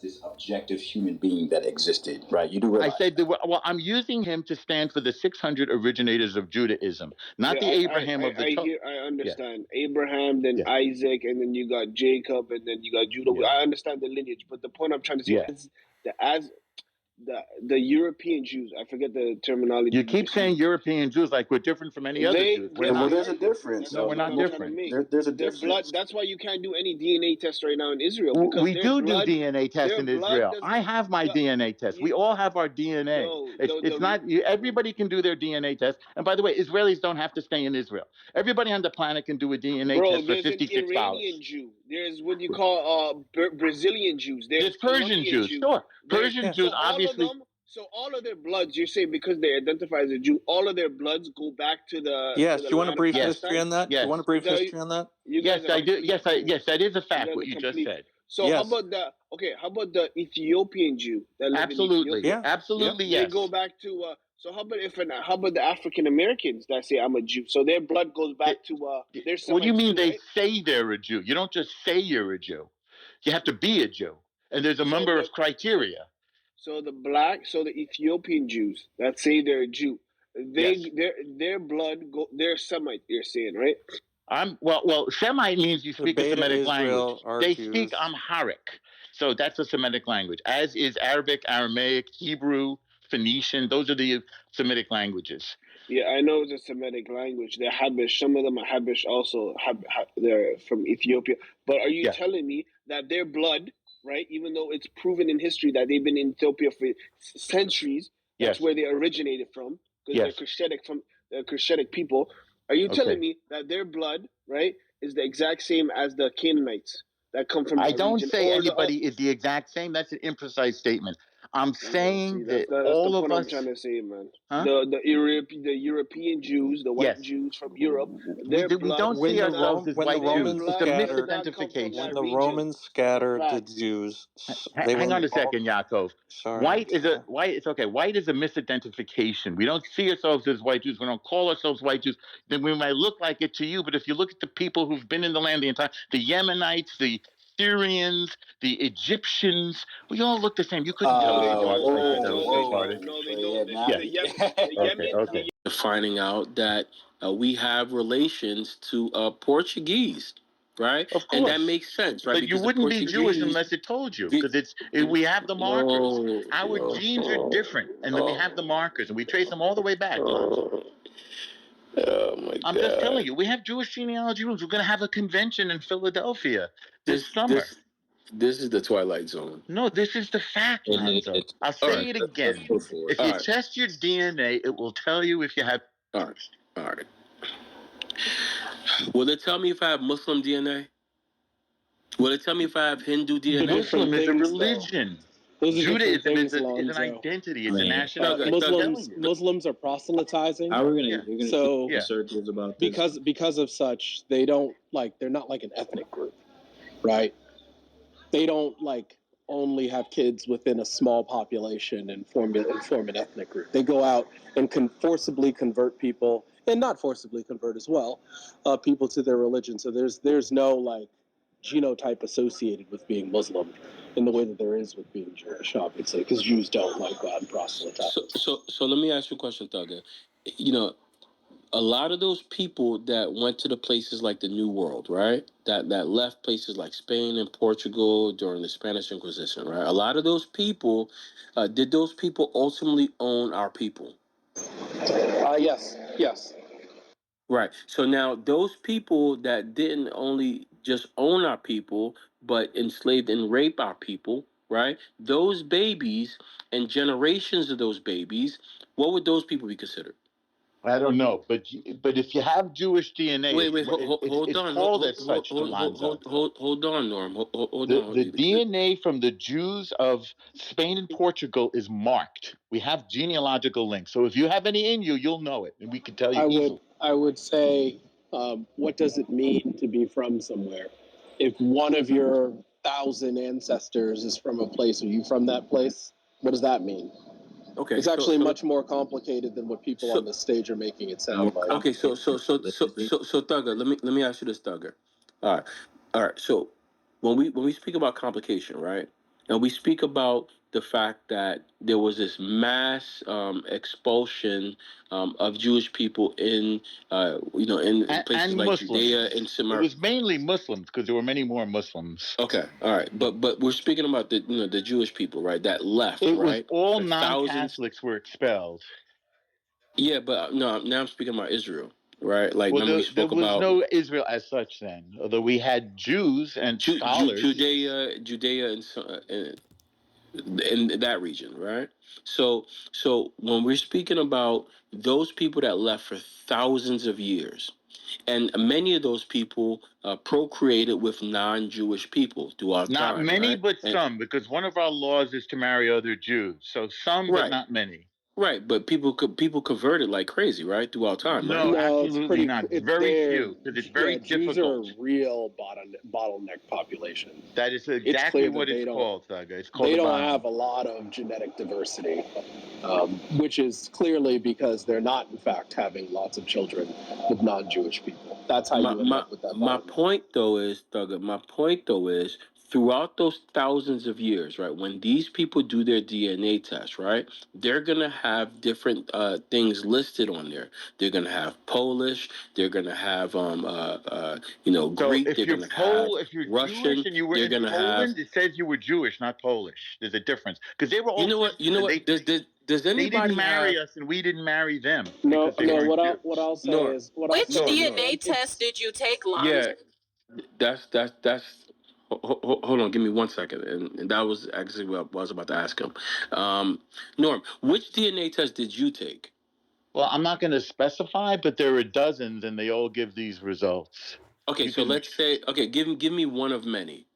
this objective human being that existed, right? You do realize I said, well, I'm using him to stand for the 600 originators of Judaism, not the Abraham of the Torah. I understand. Yeah. Abraham, then Isaac, and then you got Jacob, and then you got Judah. Yeah. I understand the lineage, but the point I'm trying to say is that as the European Jews, I forget the terminology. You keep saying European Jews like we're different from any other Jews. We're not. There's a difference. No, we're not different. There's a difference. Blood, that's why you can't do any DNA test right now in Israel. We do DNA tests in Israel. I have my DNA test. We all have our DNA. It's not. Everybody can do their DNA test. And by the way, Israelis don't have to stay in Israel. Everybody on the planet can do a DNA test for $56. There's an Iranian Jew. There's what you call Brazilian Jews. There's Persian Jews. Sure, Persian Jews obviously. So all of their bloods, you're saying because they identify as a Jew, all of their bloods go back to the. Yes. Do you want a brief history on that? Yes. You want a brief history on that? Yes, I do. Yes, that is a fact. What you just said. So how about the Ethiopian Jew that live Absolutely. in Ethiopia? Absolutely. Yes. They go back to. So how about the African Americans that say I'm a Jew? So their blood goes back to. What do you mean they say they're a Jew? You don't just say you're a Jew. You have to be a Jew, and there's a number of criteria. So the Ethiopian Jews that say they're a Jew, their blood they're Semite. You're saying, right? Well, Semite means you speak a Semitic language. They speak Amharic, so that's a Semitic language. As is Arabic, Aramaic, Hebrew, Phoenician. Those are the Semitic languages. Yeah, I know it's a Semitic language. They're Habish. Some of them are Habish also. They're from Ethiopia. But are you telling me that their blood, right, even though it's proven in history that they've been in Ethiopia for centuries, that's where they originated from, because they're Cushitic people. Are you telling me that their blood, right, is the exact same as the Canaanites that come from? I don't say anybody is the exact same. That's an imprecise statement. I'm saying that all of us. I'm trying to say, man. Huh? The European Jews, the white Jews from Europe. We don't see ourselves as white Jews. It's a misidentification. When the Romans scattered the Jews, hang on a second, Yaakov. Sorry. White is a misidentification. We don't see ourselves as white Jews. We don't call ourselves white Jews. Then we might look like it to you, but if you look at the people who've been in the land the entire, the Yemenites, the Syrians, the Egyptians, we all look the same. You couldn't tell finding out that we have relations to Portuguese, right? Of course. And that makes sense, right? But because you wouldn't be Jewish unless it told you, because we have the markers. Our genes are different, and then we have the markers, and we trace them all the way back. Oh my God. I'm just telling you, we have Jewish genealogy rooms. We're going to have a convention in Philadelphia this summer. This is the Twilight Zone. No, this is the fact, Lonzo. I'll say it again. If you test your DNA, it will tell you if you have... All right. Will it tell me if I have Muslim DNA? Will it tell me if I have Hindu DNA? Muslim is a religion. Judaism is an identity. It's a nationality. Muslims are proselytizing. How are we going to keep circles about this? Because of such, they're not like an ethnic group, right? They don't only have kids within a small population and form an ethnic group. They go out and can forcibly convert people, and not forcibly convert as well, people to their religion. So there's no genotype associated with being Muslim in the way that there is with being Jewish, obviously, because Jews don't go out and proselytize. So let me ask you a question, Thugger. A lot of those people that went to the places like the New World, right? That left places like Spain and Portugal during the Spanish Inquisition, right? A lot of those people, did those people ultimately own our people? Yes. Right. So now those people that didn't only just own our people, but enslaved and rape our people, right? Those babies and generations of those babies, what would those people be considered? I don't know, but if you have Jewish DNA, hold on, Norm. Hold on. The DNA from the Jews of Spain and Portugal is marked. We have genealogical links. So if you have any in you, you'll know it, and we can tell you. I would say, what does it mean to be from somewhere? If one of your 1,000 ancestors is from a place, are you from that place? What does that mean? Okay, it's actually much more complicated than what people on the stage are making it sound like. Okay, so Thugger, let me ask you this, Thugger. All right. So when we speak about complication, right? and we speak about the fact that there was this mass expulsion of Jewish people in in places like Muslims. Judea and Samaria. It was mainly Muslims because there were many more Muslims. Okay, all right, but we're speaking about the Jewish people, right? That left. It right? was all non-Catholics were expelled. Yeah, but no, now I'm speaking about Israel. Right, like there was no Israel as such then, although we had Jews and scholars. Judea, in that region, right? So when we're speaking about those people that left for thousands of years, and many of those people procreated with non-Jewish people throughout time. Not many, right? But some, because one of our laws is to marry other Jews. So some, but not many. Right, but people converted like crazy, right, throughout time. No, right? Absolutely not. It's very few, because it's very difficult. Jews are a real bottleneck population. That is exactly what it's called, Thugger. It's called. They don't have a lot of genetic diversity, which is clearly because they're not, in fact, having lots of children with non-Jewish people. That's how you end up with that. My point, though, is, Thugger, throughout those thousands of years, right, when these people do their DNA test, right, they're going to have different things listed on there. They're going to have Polish. They're going to have, Greek. They're going to have Russian. Jewish and you were in Poland, it says you were Jewish, not Polish. There's a difference. Because they were all... You know what? Does anybody they didn't marry us and we didn't marry them. No, what I'll say is... Which DNA test did you take, Lonzo? Yeah, that's... Hold on, give me 1 second, and that was actually what I was about to ask him. Norm, which DNA test did you take? Well, I'm not going to specify, but there are dozens, and they all give these results. Okay, let's say, give me one of many.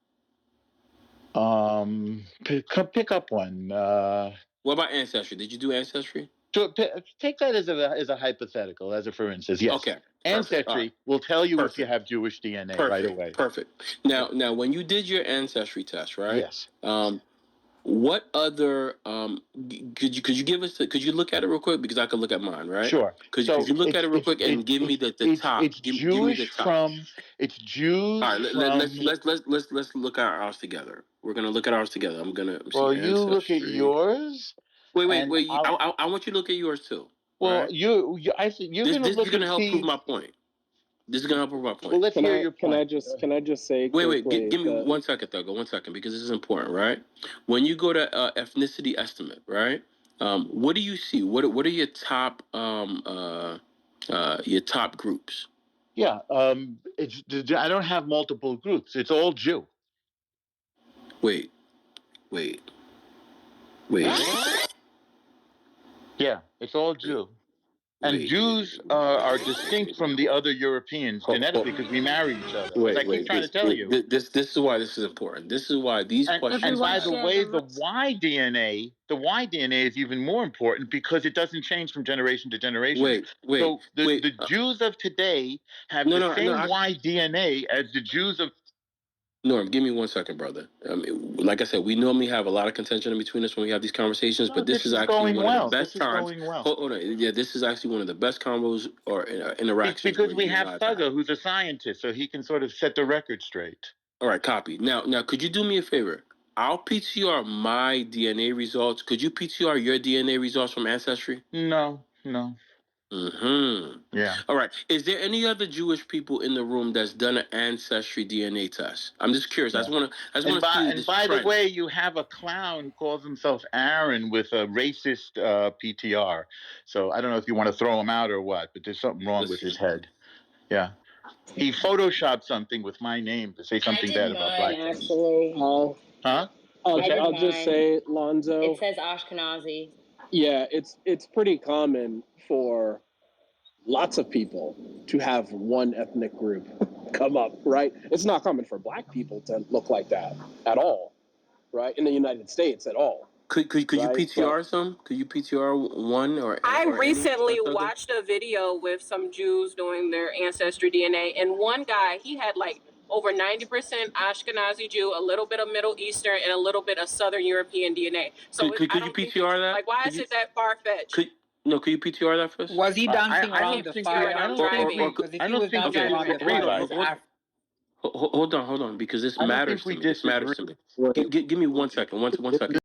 Pick up one. What about Ancestry? Did you do Ancestry? So take that as a hypothetical, as a for instance. Yes. Okay. Ancestry will tell you if you have Jewish DNA right away. Perfect. Now, when you did your Ancestry test, right? Yes. What other could you give us? Could you look at it real quick, because I could look at mine, right? Sure. Could you look at it real quick and give me the top? It's Jewish from. It's Jews. All right. Let's look at ours together. We're gonna look at ours together. Well, you look at yours. Wait. I want you to look at yours too. Well, right? you're gonna look. This is gonna help prove my point. This is gonna help prove my point. Well, let's hear your point. Can I just say? Wait. Give me 1 second, Thugger. 1 second, because this is important, right? When you go to ethnicity estimate, right? What do you see? What are your top groups? Yeah. I don't have multiple groups. It's all Jew. Wait. Yeah, it's all Jew. And Jews are distinct from the other Europeans genetically because we marry each other. I keep trying to tell you. This is why this is important. This is why these questions... And by the way, the Y DNA is even more important because it doesn't change from generation to generation. So the Jews of today have the same Y DNA as the Jews of... Norm, give me 1 second, brother. Like I said, we normally have a lot of contention in between us when we have these conversations, but this is actually one of the best times. Hold on. Yeah, this is actually one of the best combos or interactions. It's because we have Thugger, who's a scientist, so he can sort of set the record straight. All right, copy. Now, could you do me a favor? I'll PTR my DNA results. Could you PTR your DNA results from Ancestry? No. Mm-hmm. Yeah. All right. Is there any other Jewish people in the room that's done an Ancestry DNA test? I'm just curious. Yeah. I just want to see. And by the way, you have a clown who calls himself Aaron with a racist PTR. So I don't know if you want to throw him out or what, but there's something wrong with his head. Yeah. He photoshopped something with my name to say something bad about black people. Actually. Huh? I'll just say, Lonzo. It says Ashkenazi. Yeah, it's pretty common for lots of people to have one ethnic group come up, right? It's not common for black people to look like that at all, right? In the United States at all. Could you PTR some? Could you PTR one or? I recently watched a video with some Jews doing their Ancestry DNA, and one guy, he had like over 90% Ashkenazi Jew, a little bit of Middle Eastern, and a little bit of Southern European DNA. So could you PTR that? Like, why is it that far-fetched? Could you PTR that first? Was he dancing around the fire? I don't think we agree. Hold on, because this I don't matters think to we me. This matters to disagree. me. Give me 1 second. One second.